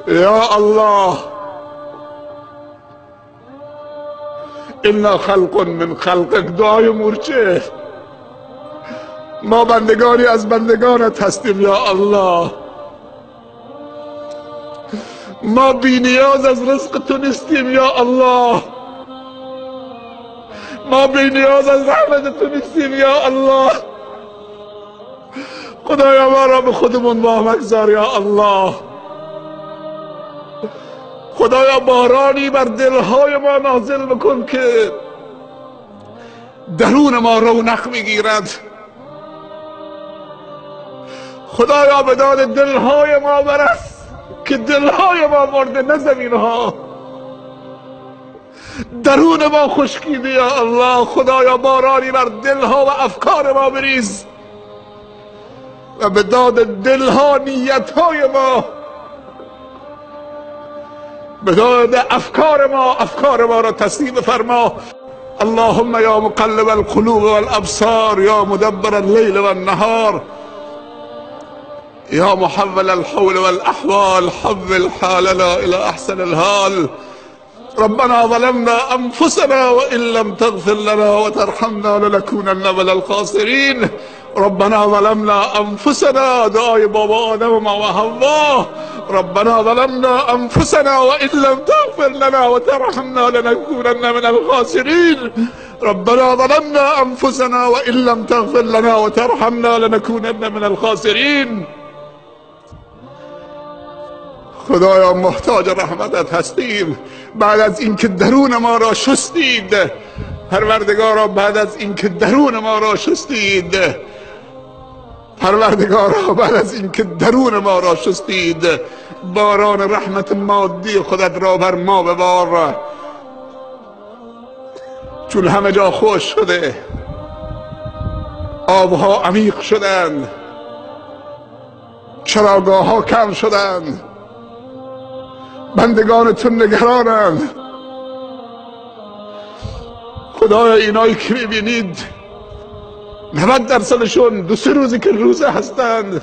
یا الله انا خلق من خلقک، دعای مورچه، ما بندگانی از بندگانت هستیم یا الله. ما بی نیاز از رزق تو نیستیم یا الله. ما بی نیاز از رحمت تو نیستیم یا الله. خدایا ما را به خودمون وامگذار یا الله. خدایا بارانی بر دلهای ما نازل بکن که درون ما رونق میگیرد. خدایا به داد دلهای ما برس که دلهای ما مرده، نه زمینها. درون ما خشکیده یا الله. خدایا بارانی بر دلها و افکار ما بریز و به داد دلها نیتهای ما، به داد افکار ما را تسلیم فرما. اللهم یا مقلب القلوب والابصار، یا مدبر اللیل والنهار، یا محول الحول والاحوال، حول حالنا الى احسن الحال. ربنا ظلمنا انفسنا وان لم تغفر لنا وترحمنا لنكونن من الخاسرین. ربنا ظلمنا انفسنا، دعای بابا آدم و ما و حوا. ربنا ظلمنا انفسنا وان لم تغفر لنا وترحمنا لنكونن من الخاسرین. ربنا ظلمنا انفسنا وان لم تغفر لنا وترحمنا لنكونن من الخاسرین. خدایا محتاج رحمتت هستیم. بعد از اینکه درون ما را شستید پروردگارا، بعد از اینکه درون ما را شستید پروردگارا، بعد از اینکه درون ما را شستید، باران رحمت مادی خودت را بر ما ببار. چون همه جا خوش شده، آبها عمیق شدند، چراگاه ها کم شدند، بندگان تو نگرانند. خدایا اینایی که میبینید 90%شون 2-3 روزی که روزه هستند،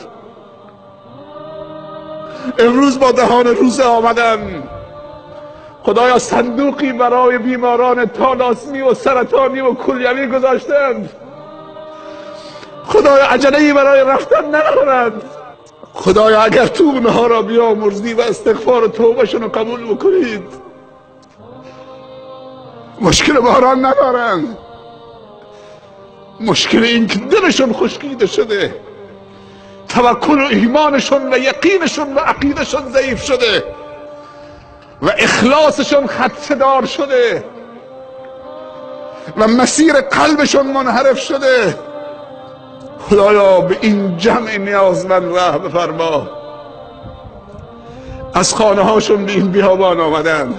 امروز با دهان روزه آمدن. خدایا صندوقی برای بیماران تالاسمی و سرطانی و کلیوی گذاشتند. خدایا عجله‌ای برای رفتن ندارند. خدایا اگر تو اونها را بیامرزی و استغفار و توبهشون رو قبول بکنید، مشکل باران ندارند. مشکل این که دلشون خشکیده شده، توکل و ایمانشون و یقینشون و عقیدشون ضعیف شده و اخلاصشون خدشه‌دار شده و مسیر قلبشون منحرف شده. خدایا به این جمع نیازمند رحم بفرما. از خانه هاشون به این بیابان آمدن.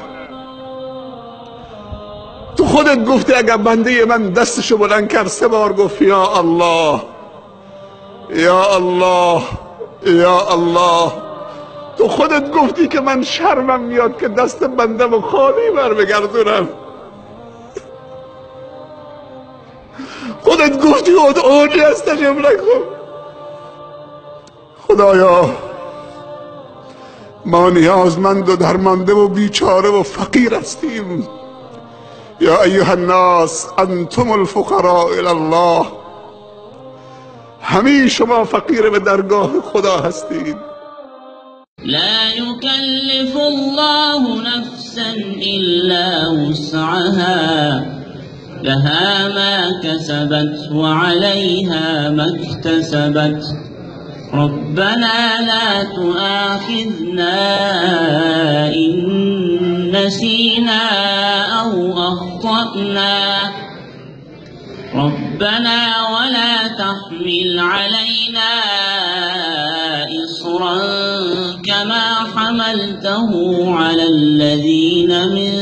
تو خودت گفتی اگر بنده من دستشو بلند کرد 3 بار گفت یا الله یا الله یا الله. تو خودت گفتی که من شرمم میاد که دست بنده و خالی بر بگردونم. خودت گفتی ادعونی استجب لکم. خدایا ما نیازمند و درمانده و بیچاره و فقیر هستیم. یا ایها الناس انتم الفقراء الی الله. همه شما فقیر به درگاه خدا هستید. لا يكلف الله نفسا إلا وسعها لها ما كسبت وعليها ما اكتسبت ربنا لا تؤاخذنا إن نسينا أو أخطأنا ربنا ولا تحمل علينا إصرا كما حملته على الذين من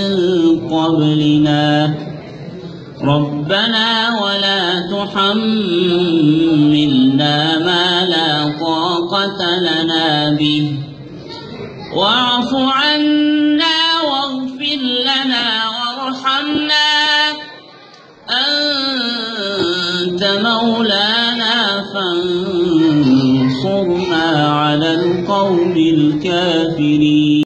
قبلنا ربنا ولا تحملنا ما لا طاقة لنا به واعف عنا واغفر لنا وارحمنا أنت مولانا فانصرنا على القوم الكافرين.